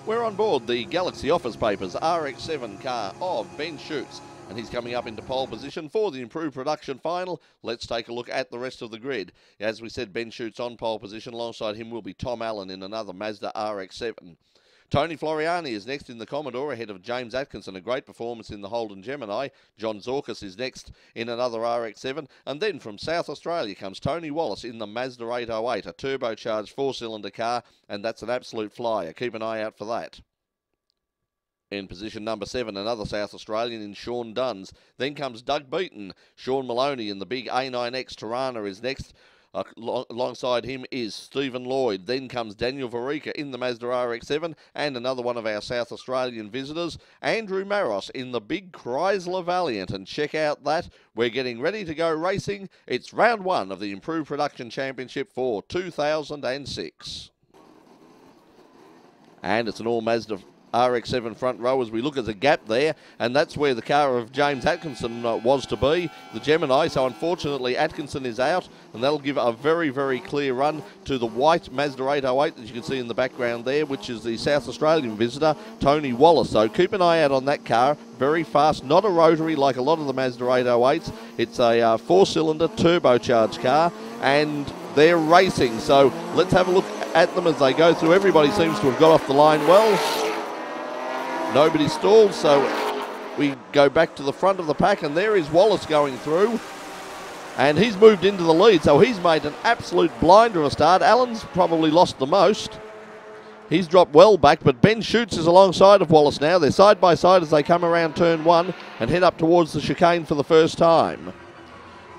We're on board the Galaxy Office Papers RX7 car of Ben Schutz, and he's coming up into pole position for the improved production final. Let's take a look at the rest of the grid. As we said, Ben Schutz on pole position. Alongside him will be Tom Allen in another Mazda RX7. Tony Floriani is next in the Commodore ahead of James Atkinson, a great performance in the Holden Gemini. John Zorkas is next in another RX7. And then from South Australia comes Tony Wallace in the Mazda 808, a turbocharged four-cylinder car, and that's an absolute flyer. Keep an eye out for that. In position number 7, another South Australian in Sean Duns. Then comes Doug Beaton. Sean Maloney in the big A9X Tirana is next. Alongside him is Stephen Lloyd. Then comes Daniel Varica in the Mazda RX-7, and another one of our South Australian visitors, Andrew Maros in the big Chrysler Valiant. And check out that. We're getting ready to go racing. It's round 1 of the Improved Production Championship for 2006. And it's an all Mazda RX-7 front row as we look at the gap there, and that's where the car of James Atkinson was to be, the Gemini. So unfortunately Atkinson is out, and that'll give a very, very clear run to the white Mazda 808 that you can see in the background there, which is the South Australian visitor, Tony Wallace. So keep an eye out on that car. Very fast, not a rotary like a lot of the Mazda 808s. It's a four-cylinder turbocharged car, and they're racing. So let's have a look at them as they go through. Everybody seems to have got off the line well. Nobody stalled, so we go back to the front of the pack, and there is Wallace going through. And he's moved into the lead, so he's made an absolute blinder of a start. Allen's probably lost the most. He's dropped well back, but Ben Schutz is alongside of Wallace now. They're side by side as they come around turn 1 and head up towards the chicane for the first time.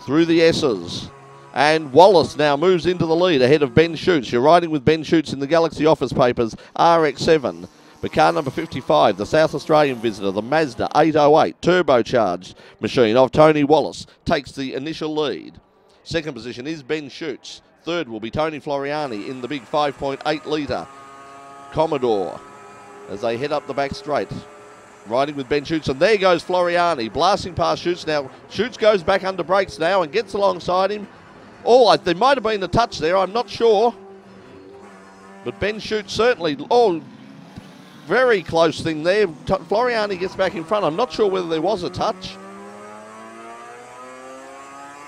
Through the S's. And Wallace now moves into the lead ahead of Ben Schutz. You're riding with Ben Schutz in the Galaxy Office Papers RX-7. But car number 55, the South Australian visitor, the Mazda 808 turbocharged machine of Tony Wallace, takes the initial lead. Second position is Ben Schutz. Third will be Tony Floriani in the big 5.8 litre Commodore as they head up the back straight. Riding with Ben Schutz, and there goes Floriani, blasting past Schutz. Now, Schutz goes back under brakes now and gets alongside him. Oh, there might have been a touch there, I'm not sure. But Ben Schutz certainly... very close thing there. Floriani gets back in front. I'm not sure whether there was a touch.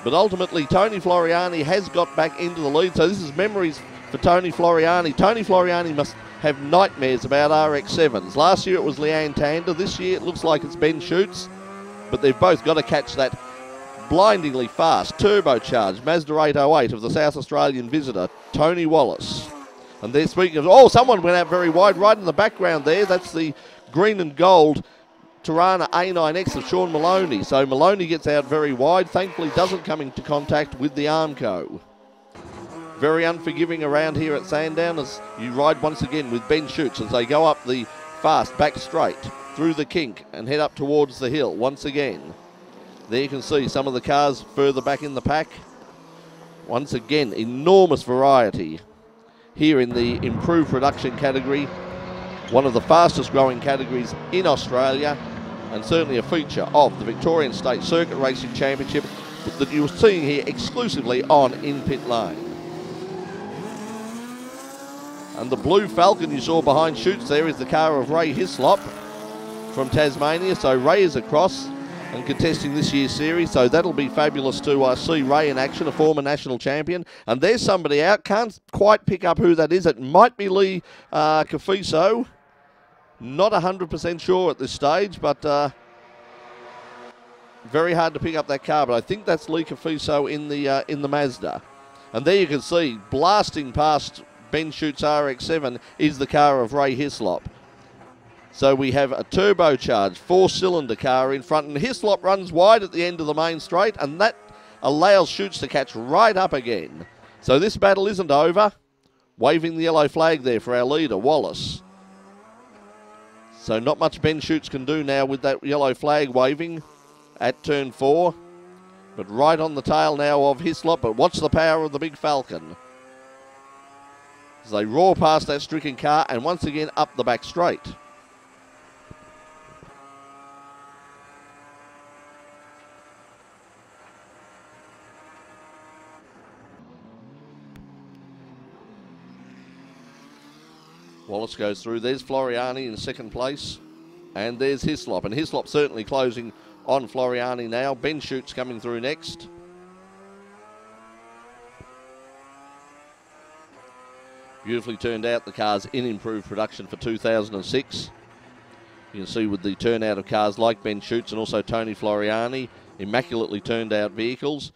But ultimately, Tony Floriani has got back into the lead. So this is memories for Tony Floriani. Tony Floriani must have nightmares about RX-7s. Last year it was Leanne Tander. This year it looks like it's Ben Schutz. But they've both got to catch that blindingly fast, turbocharged Mazda 808 of the South Australian visitor, Tony Wallace. And they're speaking of, someone went out very wide right in the background there. That's the green and gold Tirana A9X of Sean Maloney. So Maloney gets out very wide. Thankfully doesn't come into contact with the Armco. Very unforgiving around here at Sandown as you ride once again with Ben Schutz as they go up the fast back straight through the kink and head up towards the hill once again. There you can see some of the cars further back in the pack. Once again, enormous variety here in the improved production category, one of the fastest growing categories in Australia, and certainly a feature of the Victorian State Circuit Racing Championship that you're seeing here exclusively on in Pitlane. And the blue Falcon you saw behind Schutz there is the car of Ray Hislop from Tasmania. So Ray is across and contesting this year's series, so that'll be fabulous to see Ray in action, a former national champion. And there's somebody out, can't quite pick up who that is. It might be Lee Cafiso. Not 100% sure at this stage, but very hard to pick up that car. But I think that's Lee Cafiso in the Mazda. And there you can see, blasting past Ben Schutz RX-7 is the car of Ray Hislop. So we have a turbocharged four-cylinder car in front, and Hislop runs wide at the end of the main straight, and that allows Schutz to catch right up again. So this battle isn't over. Waving the yellow flag there for our leader, Wallace. So not much Ben Schutz can do now with that yellow flag waving at turn 4. But right on the tail now of Hislop, but watch the power of the big Falcon as they roar past that stricken car and once again up the back straight. Wallace goes through. There's Floriani in second place. And there's Hislop. And Hislop certainly closing on Floriani now. Ben Shoots coming through next. Beautifully turned out. The car's in improved production for 2006. You can see with the turnout of cars like Ben Shoots and also Tony Floriani, immaculately turned out vehicles.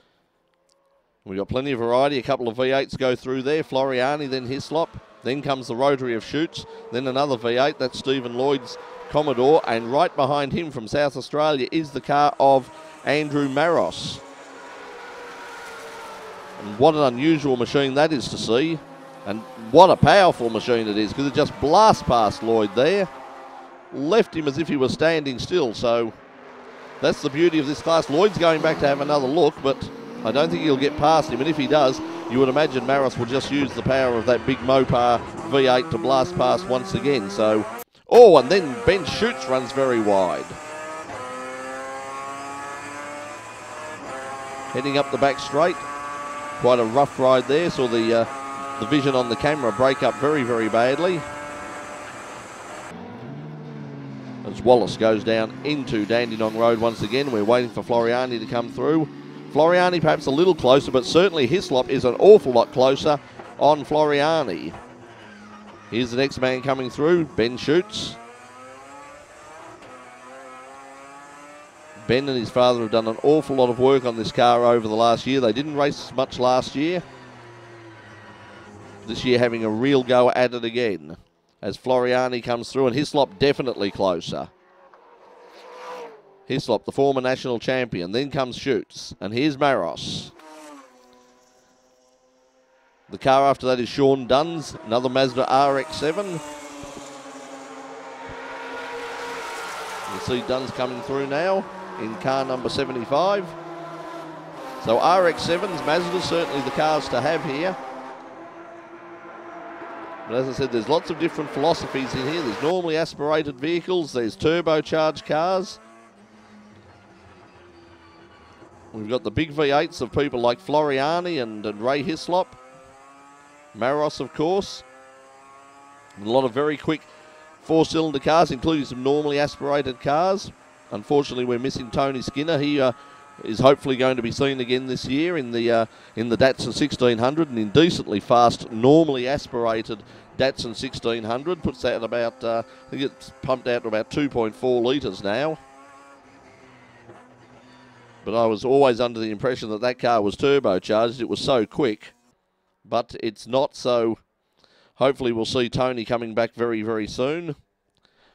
We've got plenty of variety. A couple of V8s go through there. Floriani, then Hislop. Then comes the rotary of Shoots. Then another V8. That's Stephen Lloyd's Commodore. And right behind him from South Australia is the car of Andrew Maros. And what an unusual machine that is to see. And what a powerful machine it is, because it just blasts past Lloyd there. Left him as if he was standing still. So that's the beauty of this class. Lloyd's going back to have another look, but I don't think he'll get past him. And if he does, you would imagine Maros will just use the power of that big Mopar V8 to blast past once again. So, oh, and then Ben Shoots runs very wide. Heading up the back straight. Quite a rough ride there. Saw the vision on the camera break up very, very badly. As Wallace goes down into Dandenong Road once again. We're waiting for Floriani to come through. Floriani perhaps a little closer, but certainly Hislop is an awful lot closer on Floriani. Here's the next man coming through, Ben Shoots. Ben and his father have done an awful lot of work on this car over the last year. They didn't race much last year. This year having a real go at it again. As Floriani comes through, and Hislop definitely closer. Hislop, the former national champion. Then comes Shoots, and here's Maros. The car after that is Sean Dunn's, another Mazda RX7. You see Dunn's coming through now in car number 75. So RX7s, Mazda, certainly the cars to have here. But as I said, there's lots of different philosophies in here. There's normally aspirated vehicles. There's turbocharged cars. We've got the big V8s of people like Floriani and Ray Hislop. Maros, of course. And a lot of very quick four-cylinder cars, including some normally aspirated cars. Unfortunately, we're missing Tony Skinner. He is hopefully going to be seen again this year in the Datsun 1600, an indecently fast, normally aspirated Datsun 1600. Puts that at about, I think it's pumped out to about 2.4 litres now. But I was always under the impression that that car was turbocharged. It was so quick, but it's not. So hopefully we'll see Tony coming back very, very soon.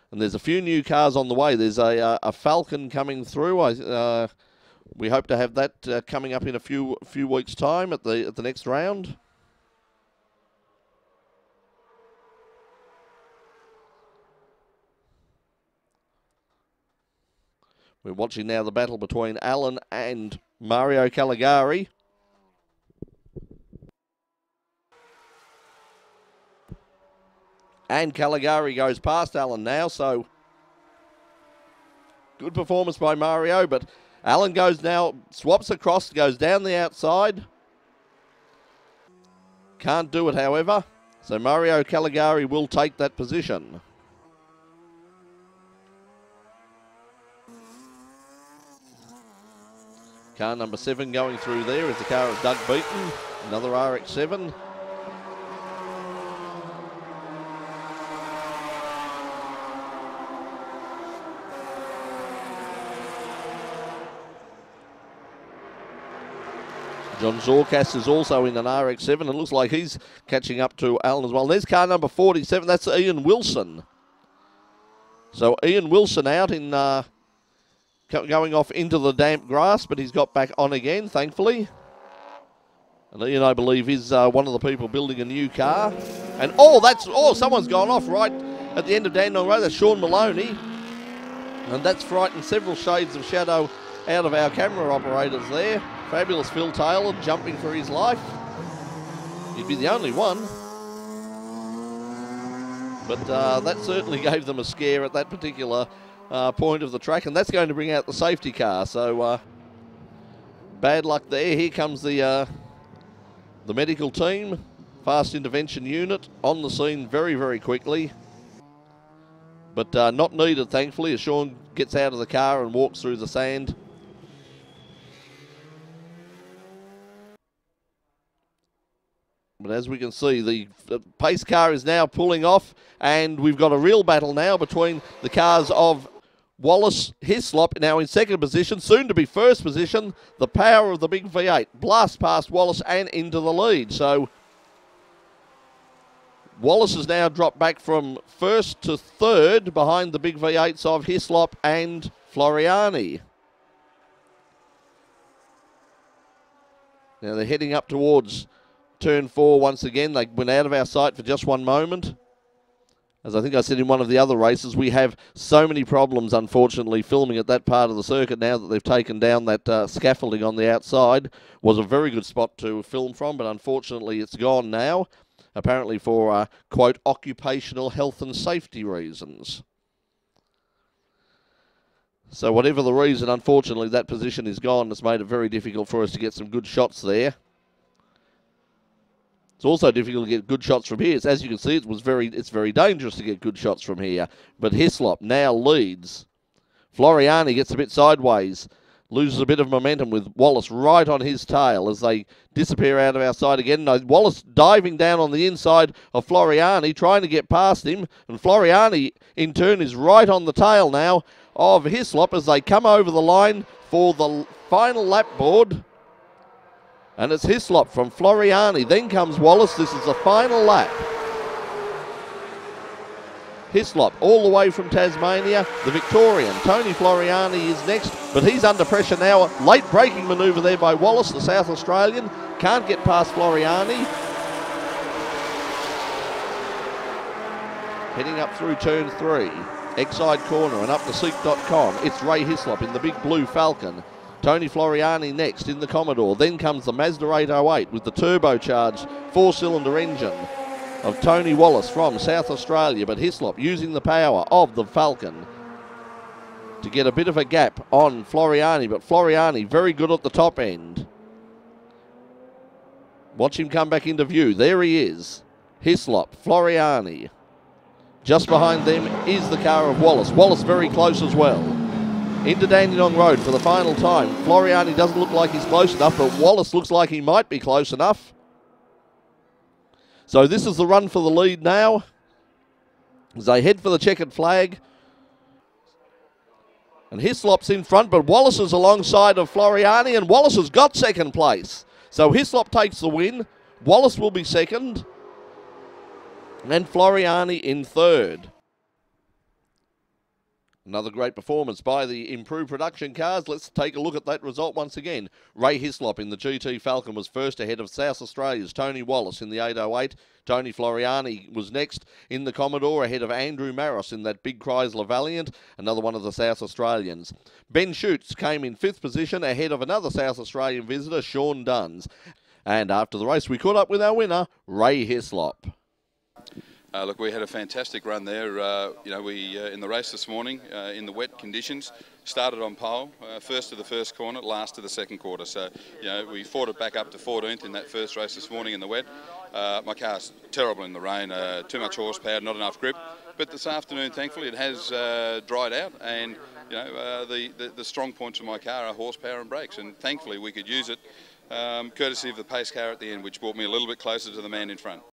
And there's a few new cars on the way. There's a Falcon coming through. We hope to have that coming up in a few weeks' time at the next round. We're watching now the battle between Alan and Mario Caligari. And Caligari goes past Alan now, so good performance by Mario, but Alan goes now, swaps across, goes down the outside. Can't do it, however, so Mario Caligari will take that position. Car number 7 going through there is the car of Doug Beaton, another RX7. John Zorkas is also in an RX7 and looks like he's catching up to Alan as well. There's car number 47, that's Ian Wilson. So Ian Wilson out in going off into the damp grass, but he's got back on again, thankfully. And Ian, I believe, is one of the people building a new car. And someone's gone off right at the end of Dandenong Road. That's Sean Maloney. And that's frightened several shades of shadow out of our camera operators there. Fabulous Phil Taylor jumping for his life. He'd be the only one. But that certainly gave them a scare at that particular point of the track, and that's going to bring out the safety car. So bad luck there. Here comes the medical team, fast intervention unit on the scene very, very quickly. but not needed, thankfully, as Sean gets out of the car and walks through the sand. But as we can see, the pace car is now pulling off, and we've got a real battle now between the cars of Wallace Hislop, now in second position, soon to be first position. The power of the big V8 blasts past Wallace and into the lead. So Wallace has now dropped back from first to third behind the big V8s of Hislop and Floriani. Now they're heading up towards turn 4 once again. They went out of our sight for just one moment. As I think I said in one of the other races, we have so many problems, unfortunately, filming at that part of the circuit now that they've taken down that scaffolding on the outside. Was a very good spot to film from, but unfortunately it's gone now, apparently for, quote, occupational health and safety reasons. So whatever the reason, unfortunately, that position is gone. It's made it very difficult for us to get some good shots there. It's also difficult to get good shots from here. As you can see, it's very dangerous to get good shots from here. But Hislop now leads. Floriani gets a bit sideways, loses a bit of momentum with Wallace right on his tail as they disappear out of our sight again. No, Wallace diving down on the inside of Floriani, trying to get past him. And Floriani, in turn, is right on the tail now of Hislop as they come over the line for the final lap board. And it's Hislop from Floriani. Then comes Wallace. This is the final lap. Hislop all the way from Tasmania. The Victorian, Tony Floriani, is next, but he's under pressure now. Late braking manoeuvre there by Wallace, the South Australian. Can't get past Floriani. Heading up through turn 3. Exide corner and up to seek.com. It's Ray Hislop in the big blue Falcon. Tony Floriani next in the Commodore. Then comes the Mazda 808 with the turbocharged 4-cylinder engine of Tony Wallace from South Australia. But Hislop using the power of the Falcon to get a bit of a gap on Floriani. But Floriani very good at the top end. Watch him come back into view. There he is. Hislop, Floriani. Just behind them is the car of Wallace. Wallace very close as well. Into Dandenong Road for the final time. Floriani doesn't look like he's close enough, but Wallace looks like he might be close enough. So this is the run for the lead now, as they head for the checkered flag. And Hislop's in front, but Wallace is alongside of Floriani, and Wallace has got second place. So Hislop takes the win. Wallace will be second, and Floriani in third. Another great performance by the improved production cars. Let's take a look at that result once again. Ray Hislop in the GT Falcon was first ahead of South Australia's Tony Wallace in the 808. Tony Floriani was next in the Commodore ahead of Andrew Maros in that big Chrysler Valiant, another one of the South Australians. Ben Schutz came in 5th position ahead of another South Australian visitor, Sean Duns. And after the race, we caught up with our winner, Ray Hislop. Look, we had a fantastic run there. We in the race this morning in the wet conditions started on pole, first to the first corner, last to the second quarter. So, we fought it back up to 14th in that first race this morning in the wet. My car's terrible in the rain, too much horsepower, not enough grip. But this afternoon, thankfully, it has dried out, and the strong points of my car are horsepower and brakes, and thankfully we could use it, courtesy of the pace car at the end, which brought me a little bit closer to the man in front.